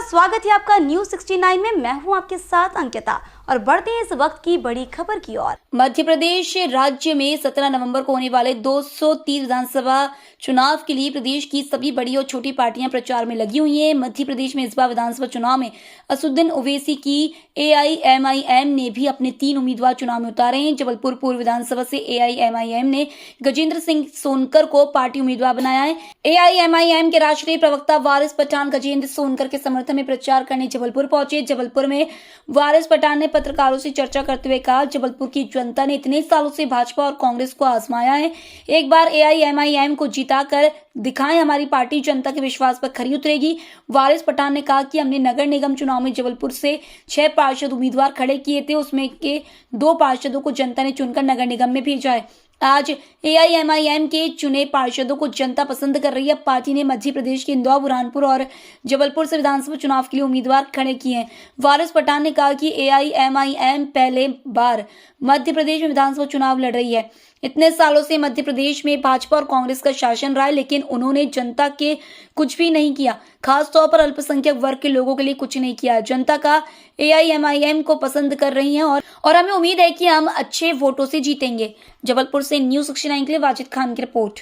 स्वागत है आपका न्यूज 69 में। मैं हूं आपके साथ अंकिता और बढ़ते हैं इस वक्त की बड़ी खबर की ओर। मध्य प्रदेश राज्य में 17 नवंबर को होने वाले 230 विधानसभा चुनाव के लिए प्रदेश की सभी बड़ी और छोटी पार्टियां प्रचार में लगी हुई हैं। मध्य प्रदेश में इस बार विधानसभा चुनाव में असदुद्दीन ओवैसी की AIMIM ने भी अपने 3 उम्मीदवार चुनाव में उतारे हैं। जबलपुर पूर्व विधानसभा से AIMIM ने गजेंद्र सिंह सोनकर को पार्टी उम्मीदवार बनाया है। AIMIM के राष्ट्रीय प्रवक्ता वारिस पठान गजेंद्र सोनकर के समर्थन में प्रचार करने जबलपुर पहुंचे। जबलपुर में वारिस पठान ने पत्रकारों से चर्चा करते हुए कहा, जबलपुर की जनता ने इतने सालों से भाजपा और कांग्रेस को आजमाया है, एक बार AIMIM को जिताकर दिखाएं, हमारी पार्टी जनता के विश्वास पर खरी उतरेगी। वारिस पठान ने कहा कि हमने नगर निगम चुनाव में जबलपुर से 6 पार्षद उम्मीदवार खड़े किए थे, उसमें के 2 पार्षदों को जनता ने चुनकर नगर निगम में भेजा है। आज AIMIM के चुने पार्षदों को जनता पसंद कर रही है। पार्टी ने मध्य प्रदेश के इंदौर, बुरहानपुर और जबलपुर से विधानसभा चुनाव के लिए उम्मीदवार खड़े किए हैं। वारिस पठान ने कहा कि AIMIM पहले बार मध्य प्रदेश में विधानसभा चुनाव लड़ रही है। इतने सालों से मध्य प्रदेश में भाजपा और कांग्रेस का शासन रहा है, लेकिन उन्होंने जनता के कुछ भी नहीं किया, खासतौर पर अल्पसंख्यक वर्ग के लोगों के लिए कुछ नहीं किया। जनता का AIMIM को पसंद कर रही है और हमें उम्मीद है कि हम अच्छे वोटों से जीतेंगे। जबलपुर से न्यूज 69 के लिए वाजिद खान की रिपोर्ट।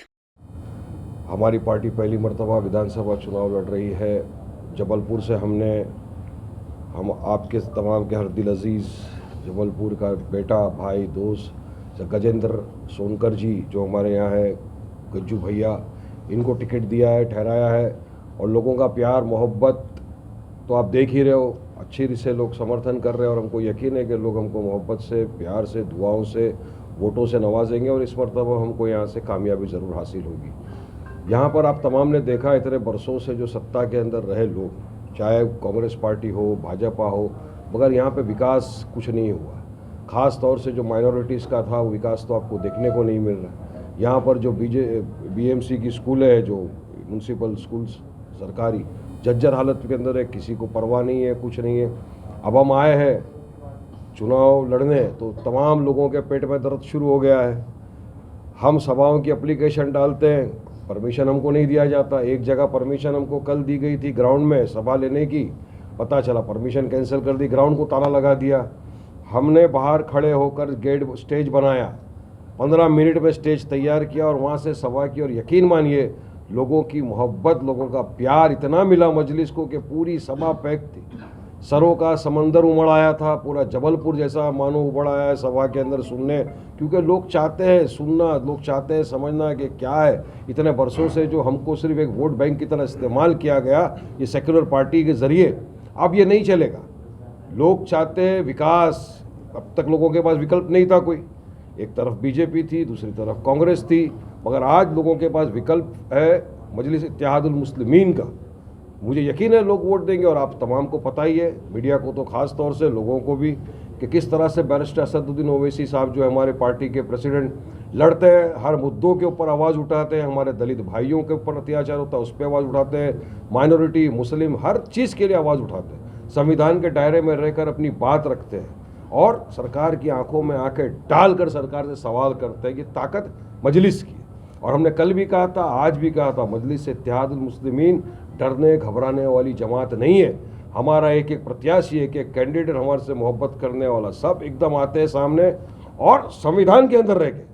हमारी पार्टी पहली मर्तबा विधानसभा चुनाव लड़ रही है। जबलपुर से हम आपके तमाम के हरदिल अजीज़ जबलपुर का बेटा, भाई, दोस्त गजेंद्र सोनकर जी जो हमारे यहाँ है, गज्जू भैया, इनको टिकट दिया है, ठहराया है। और लोगों का प्यार मोहब्बत तो आप देख ही रहे हो, अच्छी से लोग समर्थन कर रहे हैं। और हमको यकीन है कि लोग हमको मोहब्बत से, प्यार से, दुआओं से, वोटों से नवाजेंगे और इस मर्तबा हमको यहाँ से कामयाबी ज़रूर हासिल होगी। यहाँ पर आप तमाम ने देखा, इतने बरसों से जो सत्ता के अंदर रहे लोग, चाहे कांग्रेस पार्टी हो, भाजपा हो, मगर यहाँ पे विकास कुछ नहीं हुआ। ख़ास तौर से जो माइनॉरिटीज़ का था वो विकास तो आपको देखने को नहीं मिल रहा। यहाँ पर जो BMC की स्कूलें हैं, जो म्यूनसिपल स्कूल्स सरकारी, जर्जर हालत के अंदर है, किसी को परवाह नहीं है, कुछ नहीं है। अब हम आए हैं चुनाव लड़ने तो तमाम लोगों के पेट में दर्द शुरू हो गया है। हम सभाओं की एप्लीकेशन डालते हैं, परमिशन हमको नहीं दिया जाता। एक जगह परमिशन हमको कल दी गई थी ग्राउंड में सभा लेने की, पता चला परमिशन कैंसिल कर दी, ग्राउंड को ताला लगा दिया। हमने बाहर खड़े होकर गेट स्टेज बनाया, 15 मिनट में स्टेज तैयार किया और वहाँ से सभा की। और यकीन मानिए लोगों की मोहब्बत, लोगों का प्यार इतना मिला मजलिस को कि पूरी सभा पैक थी। सरों का समंदर उमड़ आया था, पूरा जबलपुर जैसा मानो उमड़ आया है सभा के अंदर सुनने, क्योंकि लोग चाहते हैं सुनना, लोग चाहते हैं समझना कि क्या है। इतने वर्षों से जो हमको सिर्फ एक वोट बैंक की तरह इस्तेमाल किया गया ये सेक्युलर पार्टी के ज़रिए, अब ये नहीं चलेगा। लोग चाहते हैं विकास। अब तक लोगों के पास विकल्प नहीं था कोई, एक तरफ BJP थी, दूसरी तरफ कांग्रेस थी, मगर आज लोगों के पास विकल्प है मजलिस इत्तेहादुल मुस्लिमीन का। मुझे यकीन है लोग वोट देंगे। और आप तमाम को पता ही है, मीडिया को तो ख़ास तौर से, लोगों को भी, कि किस तरह से बैरिस्टर असदुद्दीन ओवैसी साहब जो है हमारे पार्टी के प्रेसिडेंट, लड़ते हैं, हर मुद्दों के ऊपर आवाज़ उठाते हैं। हमारे दलित भाइयों के ऊपर अत्याचार होता है उस पर आवाज़ उठाते हैं, माइनॉरिटी, मुस्लिम, हर चीज़ के लिए आवाज़ उठाते हैं, संविधान के दायरे में रहकर अपनी बात रखते हैं और सरकार की आंखों में आंखें डालकर सरकार से सवाल करते हैं कि ताकत मजलिस की। और हमने कल भी कहा था, आज भी कहा था, मजलिस इत्तेहादुल मुस्लिमीन डरने घबराने वाली जमात नहीं है। हमारा एक एक प्रत्याशी, एक एक कैंडिडेट हमारे से मोहब्बत करने वाला, सब एकदम आते हैं सामने और संविधान के अंदर रह के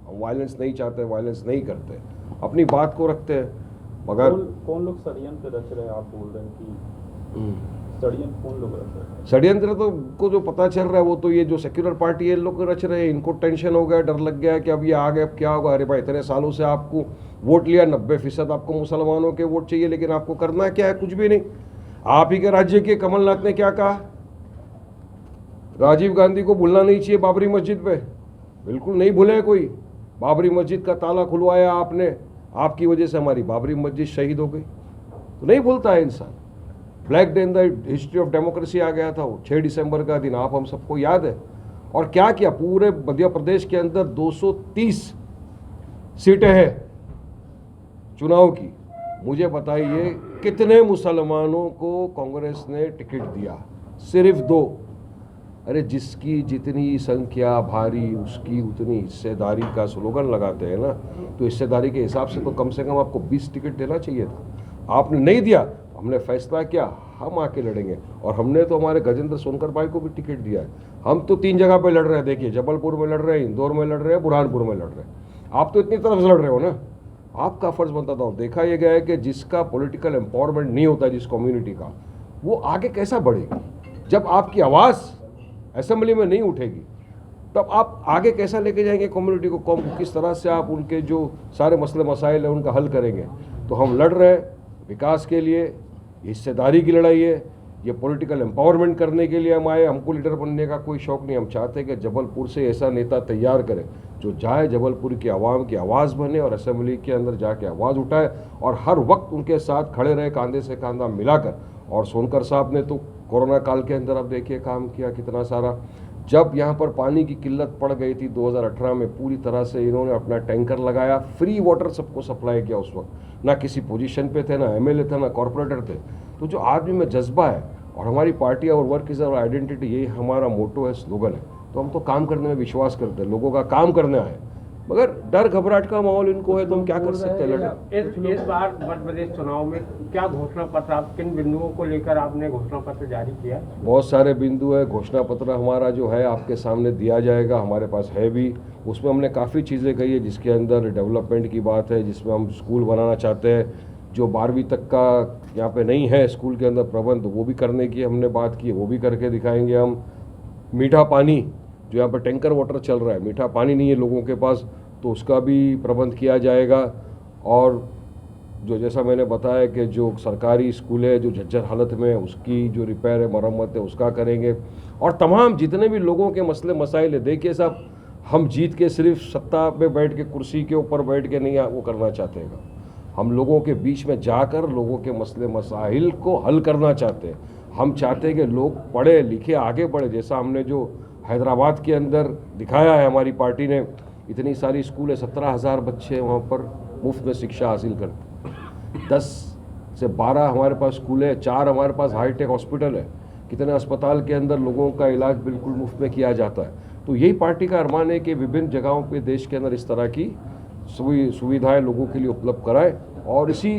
हम वायलेंस नहीं चाहते, वायलेंस नहीं करते, अपनी बात को रखते हैं। मगर कौन लोग षड्यंत्र रच रहे हैं? आप बोल रहे हैं कि षड्यंत्र कौन लोग रच रहे हैं? षड्यंत्र तो को जो पता चल रहा है वो तो ये जो सेक्युलर पार्टी है लोग रच रहे हैं। इनको टेंशन हो गया, डर लग गया कि अब ये आ गए, अब क्या होगा। अरे भाई, इतने सालों से आपको वोट लिया, 90% आपको मुसलमानों के वोट चाहिए, लेकिन आपको करना क्या है? कुछ भी नहीं। आप ही के राज्य के कमलनाथ ने क्या कहा, राजीव गांधी को भूलना नहीं चाहिए बाबरी मस्जिद पे, बिल्कुल नहीं भूले कोई। बाबरी मस्जिद का ताला खुलवाया आपने, आपकी वजह से हमारी बाबरी मस्जिद शहीद हो गई, तो नहीं भूलता है इंसान। Black day in the history of democracy आ गया था वो 6 दिसंबर का दिन, आप हम सबको याद है। और क्या किया, पूरे मध्य प्रदेश के अंदर 230 सीटें हैं चुनाव की। मुझे बताइए कितने मुसलमानों को कांग्रेस ने टिकट दिया? सिर्फ 2। अरे जिसकी जितनी संख्या भारी उसकी उतनी हिस्सेदारी का स्लोगन लगाते हैं ना, तो हिस्सेदारी के हिसाब से तो कम आपको 20 टिकट देना चाहिए था। आपने नहीं दिया, हमने फैसला किया हम आके लड़ेंगे। और हमने तो हमारे गजेंद्र सोनकर भाई को भी टिकट दिया है। हम तो 3 जगह पे लड़ रहे हैं, देखिए जबलपुर में लड़ रहे हैं, इंदौर में लड़ रहे हैं, बुरहानपुर में लड़ रहे हैं। आप तो इतनी तरफ से लड़ रहे हो ना, आपका फर्ज बनता था। देखा यह गया है कि जिसका पॉलिटिकल एम्पावरमेंट नहीं होता जिस कम्युनिटी का, वो आगे कैसा बढ़ेगी। जब आपकी आवाज़ असेंबली में नहीं उठेगी तब आप आगे कैसा लेके जाएंगे कम्युनिटी को, कौम को, किस तरह से आप उनके जो सारे मसले मसाइल हैं उनका हल करेंगे। तो हम लड़ रहे हैं विकास के लिए, हिस्सेदारी की लड़ाई है, ये पॉलिटिकल एम्पावरमेंट करने के लिए हम आए। हमको लीडर बनने का कोई शौक़ नहीं। हम चाहते हैं कि जबलपुर से ऐसा नेता तैयार करें जो जाए, जबलपुर की आवाम की आवाज़ बने और असेंबली के अंदर जाके आवाज़ उठाए और हर वक्त उनके साथ खड़े रहे, कंधे से कंधा मिलाकर। और सोनकर साहब ने तो कोरोना काल के अंदर अब देखिए काम किया कितना सारा। जब यहाँ पर पानी की किल्लत पड़ गई थी 2018 में, पूरी तरह से इन्होंने अपना टैंकर लगाया, फ्री वाटर सबको सप्लाई किया। उस वक्त ना किसी पोजीशन पे थे, ना एमएलए थे, ना कॉरपोरेटर थे। तो जो आदमी में जज्बा है, और हमारी पार्टी और वर्क इज़ आवर आइडेंटिटी, यही हमारा मोटो है, स्लोगन है। तो हम तो काम करने में विश्वास करते हैं, लोगों का काम करने आए। मगर डर घबराहट का माहौल इनको है, तो हम क्या कर सकते हैं। इस बार मध्य प्रदेश चुनाव में क्या घोषणा पत्र, आप किन बिंदुओं को लेकर आपने घोषणा पत्र जारी किया? बहुत सारे बिंदु है। घोषणा पत्र हमारा जो है आपके सामने दिया जाएगा, हमारे पास है भी। उसमें हमने काफ़ी चीज़ें कही है, जिसके अंदर डेवलपमेंट की बात है, जिसमें हम स्कूल बनाना चाहते हैं। जो 12वीं तक का यहाँ पे नहीं है स्कूल के अंदर प्रबंध, वो भी करने की हमने बात की है, वो भी करके दिखाएंगे हम। मीठा पानी, जो यहाँ पर टैंकर वाटर चल रहा है, मीठा पानी नहीं है लोगों के पास, तो उसका भी प्रबंध किया जाएगा। और जो जैसा मैंने बताया कि जो सरकारी स्कूल है जो जर्जर हालत में है, उसकी जो रिपेयर है, मरम्मत है, उसका करेंगे। और तमाम जितने भी लोगों के मसले मसाइल है, देखिए साहब, हम जीत के सिर्फ सत्ता पे बैठ के, कुर्सी के ऊपर बैठ के नहीं वो करना चाहते हैं। हम लोगों के बीच में जाकर लोगों के मसले मसाइल को हल करना चाहते हैं। हम चाहते हैं कि लोग पढ़े लिखे आगे बढ़े, जैसा हमने जो हैदराबाद के अंदर दिखाया है, हमारी पार्टी ने इतनी सारी स्कूल है, 17,000 बच्चे वहाँ पर मुफ्त में शिक्षा हासिल करते। 10 से 12 हमारे पास स्कूल है, 4 हमारे पास हाईटेक हॉस्पिटल है। कितने अस्पताल के अंदर लोगों का इलाज बिल्कुल मुफ्त में किया जाता है। तो यही पार्टी का अरमान है कि विभिन्न जगहों पे देश के अंदर इस तरह की सुविधाएं लोगों के लिए उपलब्ध कराएं, और इसी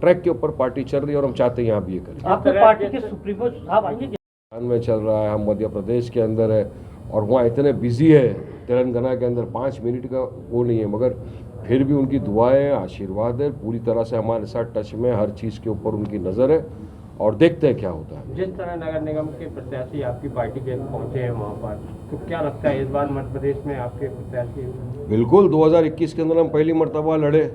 ट्रैक के ऊपर पार्टी चल रही है और हम चाहते हैं यहाँ भी ये करें। आपकी पार्टी के सुप्रीमो साहब आएंगे में चल रहा है, हम मध्य प्रदेश के अंदर है और वहाँ इतने बिजी है, तेलंगाना के अंदर 5 मिनट का वो नहीं है, मगर फिर भी उनकी दुआएं, आशीर्वाद है, पूरी तरह से हमारे साथ टच में, हर चीज़ के ऊपर उनकी नज़र है और देखते हैं क्या होता है। जिस तरह नगर निगम के प्रत्याशी आपकी पार्टी के पहुंचे हैं वहाँ पर, तो क्या लगता है इस बार मध्य प्रदेश में आपके प्रत्याशी? बिल्कुल, 2021 के अंदर हम पहली मरतबा लड़े।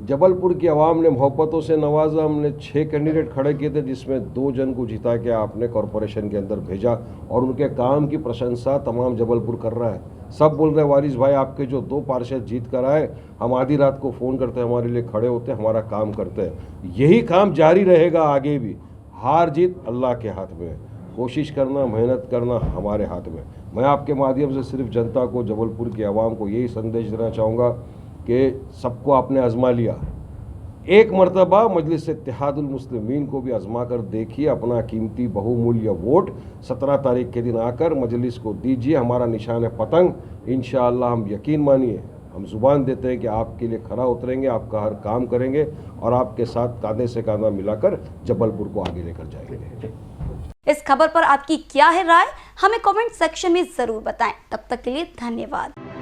जबलपुर की आवाम ने मोहब्बतों से नवाजा। हमने 6 कैंडिडेट खड़े किए थे, जिसमें 2 जन को जिता के आपने कॉरपोरेशन के अंदर भेजा, और उनके काम की प्रशंसा तमाम जबलपुर कर रहा है। सब बोल रहे हैं वारिस भाई, आपके जो 2 पार्षद जीत कर आए, हम आधी रात को फ़ोन करते हैं, हमारे लिए खड़े होते हैं, हमारा काम करते हैं। यही काम जारी रहेगा आगे भी। हार जीत अल्लाह के हाथ में है, कोशिश करना, मेहनत करना हमारे हाथ में। मैं आपके माध्यम से सिर्फ जनता को, जबलपुर की आवाम को यही संदेश देना चाहूँगा कि सबको आपने आजमा लिया, एक मरतबा मजलिस इत्तेहादुल मुस्लिमीन को भी आजमा कर देखिए। अपना कीमती बहुमूल्य वोट 17 तारीख के दिन आकर मजलिस को दीजिए। हमारा निशान है पतंग। इंशाअल्लाह हम यकीन मानिए, हम जुबान देते हैं कि आपके लिए खरा उतरेंगे, आपका हर काम करेंगे और आपके साथ कांधे से कांधा मिलाकर जबलपुर को आगे लेकर जाएंगे। इस खबर पर आपकी क्या है राय, हमें कमेंट सेक्शन में जरूर बताएं। तब तक के लिए धन्यवाद।